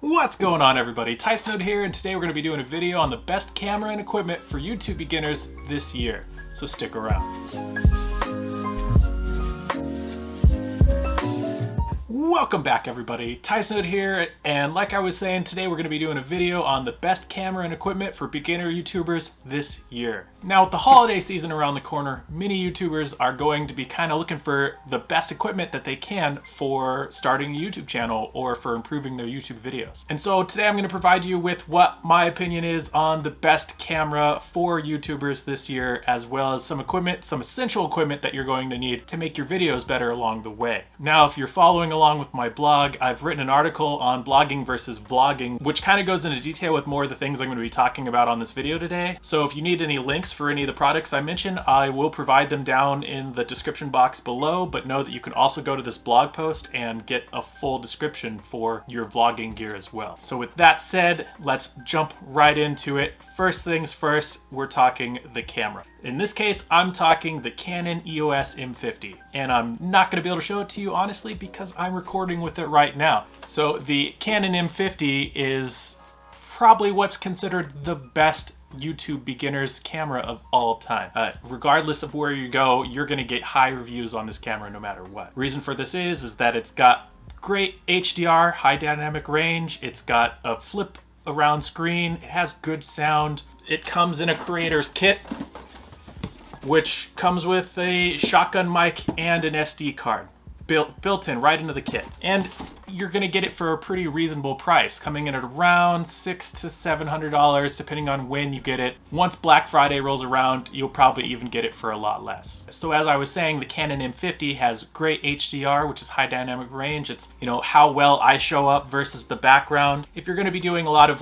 What's going on, everybody? Tyson here, and today we're going to be doing a video on the best camera and equipment for YouTube beginners this year. So stick around. Welcome back, everybody. Tyson here, and like I was saying, today we're going to be doing a video on the best camera and equipment for beginner YouTubers this year. Now, with the holiday season around the corner, many YouTubers are going to be kind of looking for the best equipment that they can for starting a YouTube channel or for improving their YouTube videos. And so today I'm going to provide you with what my opinion is on the best camera for YouTubers this year, as well as some equipment, some essential equipment that you're going to need to make your videos better along the way. Now, if you're following along with my blog, I've written an article on blogging versus vlogging, which kind of goes into detail with more of the things I'm going to be talking about on this video today. So if you need any links for any of the products I mentioned, I will provide them down in the description box below, but know that you can also go to this blog post and get a full description for your vlogging gear as well. So with that said, let's jump right into it. First things first, we're talking the camera. In this case, I'm talking the Canon EOS M50, and I'm not going to be able to show it to you honestly because I'm recording with it right now. So the Canon M50 is probably what's considered the best YouTube beginner's camera of all time. Regardless of where you go, you're going to get high reviews on this camera no matter what. Reason for this is that it's got great HDR, high dynamic range, it's got a flip around screen, it has good sound, it comes in a creator's kit, which comes with a shotgun mic and an SD card built in right into the kit. And you're gonna get it for a pretty reasonable price, coming in at around $600 to $700 depending on when you get it. Once Black Friday rolls around, you'll probably even get it for a lot less. So as I was saying, the Canon M50 has great HDR, which is high dynamic range. It's, how well I show up versus the background. If you're gonna be doing a lot of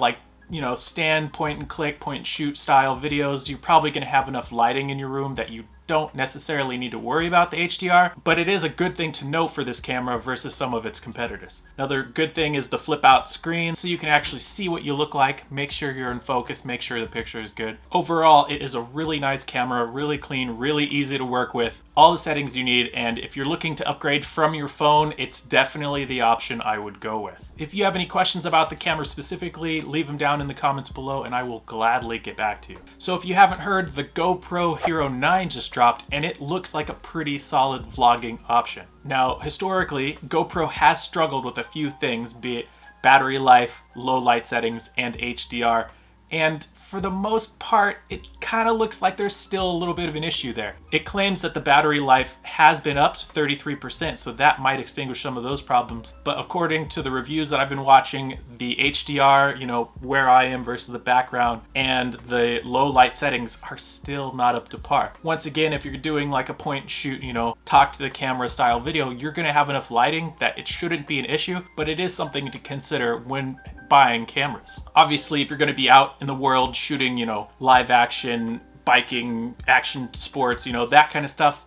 stand, point and click, point and shoot style videos, you're probably gonna have enough lighting in your room that you don't necessarily need to worry about the HDR, but it is a good thing to note for this camera versus some of its competitors. Another good thing is the flip out screen, so you can actually see what you look like, make sure you're in focus, make sure the picture is good. Overall, it is a really nice camera, really clean, really easy to work with, all the settings you need, and if you're looking to upgrade from your phone, it's definitely the option I would go with. If you have any questions about the camera specifically, leave them down in the comments below and I will gladly get back to you. So if you haven't heard, the GoPro Hero 9 just dropped and it looks like a pretty solid vlogging option. Now, historically, GoPro has struggled with a few things, be it battery life, low light settings, and HDR. And for the most part, it kind of looks like there's still a little bit of an issue there. It claims that the battery life has been up to 33%, so that might extinguish some of those problems. But according to the reviews that I've been watching, the HDR, where I am versus the background, and the low light settings are still not up to par. Once again, if you're doing like a point and shoot, talk to the camera style video, you're gonna have enough lighting that it shouldn't be an issue, but it is something to consider when buying cameras. Obviously, if you're gonna be out in the world shooting, live action, biking, action sports, that kind of stuff,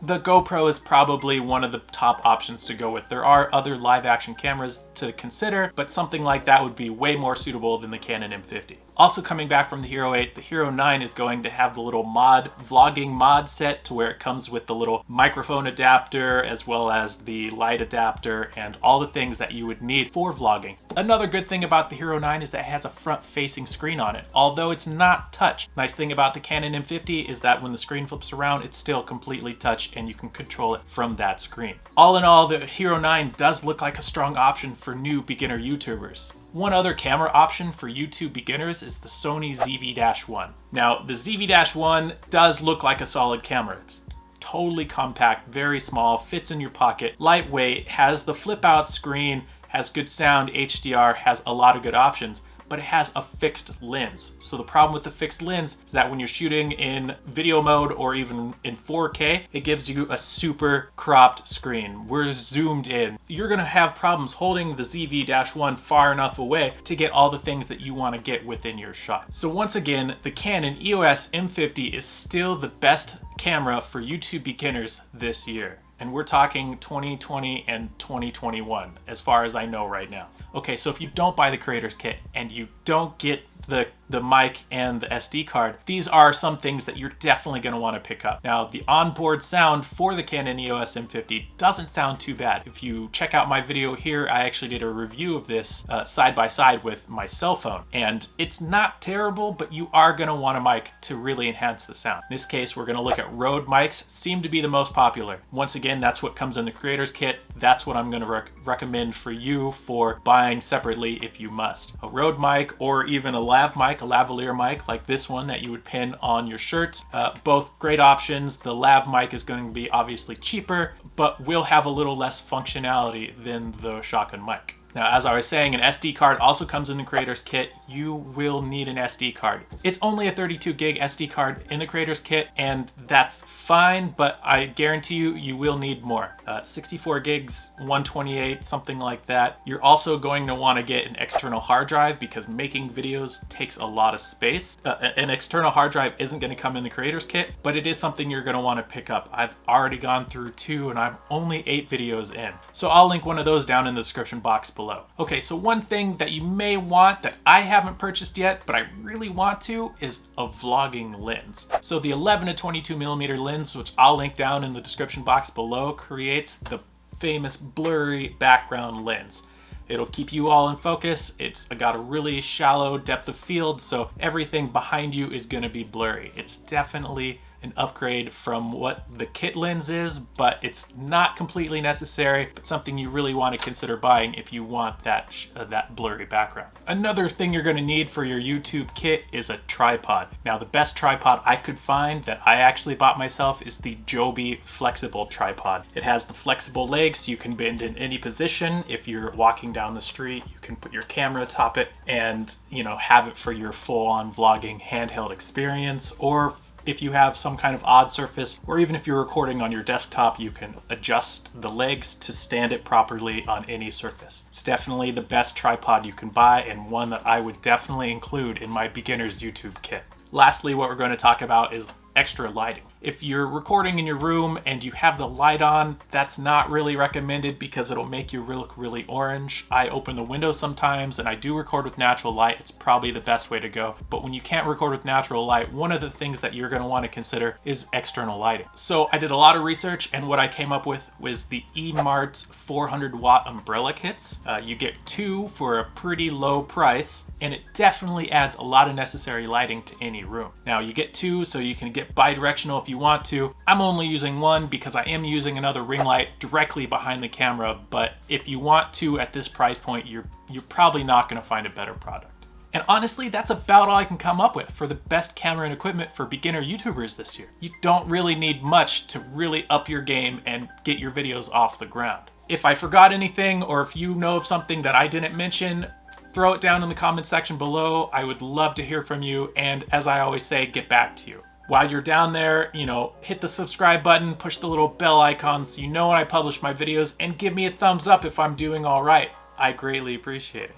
the GoPro is probably one of the top options to go with. There are other live action cameras to consider, but something like that would be way more suitable than the Canon M50. Also coming back from the Hero 8, the Hero 9 is going to have the little vlogging mod set to where it comes with the little microphone adapter as well as the light adapter and all the things that you would need for vlogging. Another good thing about the Hero 9 is that it has a front-facing screen on it, although it's not touch. Nice thing about the Canon M50 is that when the screen flips around, it's still completely touch and you can control it from that screen. All in all, the Hero 9 does look like a strong option for new beginner YouTubers. One other camera option for YouTube beginners is the Sony ZV-1. Now, the ZV-1 does look like a solid camera. It's totally compact, very small, fits in your pocket, lightweight, has the flip out screen, has good sound, HDR, has a lot of good options, but it has a fixed lens. So the problem with the fixed lens is that when you're shooting in video mode or even in 4K, it gives you a super cropped screen. We're zoomed in. You're gonna have problems holding the ZV-1 far enough away to get all the things that you wanna get within your shot. So once again, the Canon EOS M50 is still the best camera for YouTube beginners this year. And we're talking 2020 and 2021, as far as I know right now. Okay, so if you don't buy the creator's kit and you don't get the mic and the SD card, these are some things that you're definitely going to want to pick up. Now, the onboard sound for the Canon EOS M50 doesn't sound too bad. If you check out my video here, I actually did a review of this side by side with my cell phone, and it's not terrible, but you are going to want a mic to really enhance the sound. In this case, we're going to look at Rode mics. Seem to be the most popular. Once again, that's what comes in the creator's kit. That's what I'm going to recommend for you for buying separately if you must. A Rode mic, or even a lav mic, a lavalier mic like this one that you would pin on your shirt. Both great options. The lav mic is going to be obviously cheaper, but will have a little less functionality than the shotgun mic. Now, as I was saying, an SD card also comes in the creator's kit. You will need an SD card. It's only a 32 gig SD card in the creator's kit, and that's fine, but I guarantee you, you will need more. 64 gigs, 128, something like that. You're also going to want to get an external hard drive because making videos takes a lot of space. An external hard drive isn't going to come in the creator's kit, but it is something you're going to want to pick up. I've already gone through 2 and I'm only 8 videos in. So I'll link one of those down in the description box below. Okay, so one thing that you may want that I haven't purchased yet, but I really want to, is a vlogging lens. So the 11 to 22 millimeter lens, which I'll link down in the description box below, creates the famous blurry background lens. It'll keep you all in focus. It's got a really shallow depth of field, so everything behind you is going to be blurry. It's definitely an upgrade from what the kit lens is, but it's not completely necessary, but something you really want to consider buying if you want that blurry background. Another thing you're going to need for your YouTube kit is a tripod. Now, the best tripod I could find that I actually bought myself is the Joby flexible tripod. It has the flexible legs, so you can bend in any position. If you're walking down the street, you can put your camera atop it and, you know, have it for your full-on vlogging handheld experience. Or if you have some kind of odd surface, or even if you're recording on your desktop, you can adjust the legs to stand it properly on any surface. It's definitely the best tripod you can buy, and one that I would definitely include in my beginner's YouTube kit. Lastly, what we're going to talk about is extra lighting. If you're recording in your room and you have the light on, that's not really recommended because it'll make you look really orange. I open the window sometimes and I do record with natural light. It's probably the best way to go. But when you can't record with natural light, one of the things that you're going to want to consider is external lighting. So I did a lot of research, and what I came up with was the EMart 400 watt umbrella kits. You get 2 for a pretty low price, and it definitely adds a lot of necessary lighting to any room. Now, you get 2 so you can get bi-directional if you want to. I'm only using 1 because I am using another ring light directly behind the camera, but if you want to at this price point, you're probably not going to find a better product. And honestly, that's about all I can come up with for the best camera and equipment for beginner YouTubers this year. You don't really need much to really up your game and get your videos off the ground. If I forgot anything, or if you know of something that I didn't mention, throw it down in the comment section below. I would love to hear from you, and as I always say, get back to you. While you're down there, you know, hit the subscribe button, push the little bell icon so you know when I publish my videos, and give me a thumbs up if I'm doing all right. I greatly appreciate it.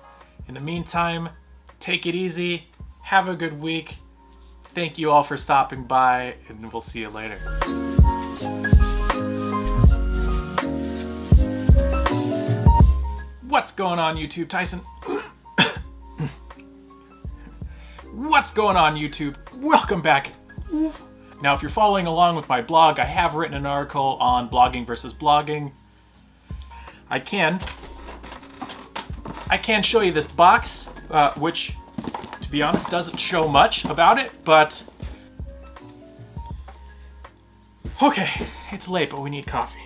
In the meantime, take it easy, have a good week. Thank you all for stopping by, and we'll see you later. What's going on, YouTube? Tyson. What's going on, YouTube? Welcome back. Now, if you're following along with my blog, I have written an article on blogging versus blogging. I can show you this box, which, to be honest, doesn't show much about it, but okay, it's late, but we need coffee.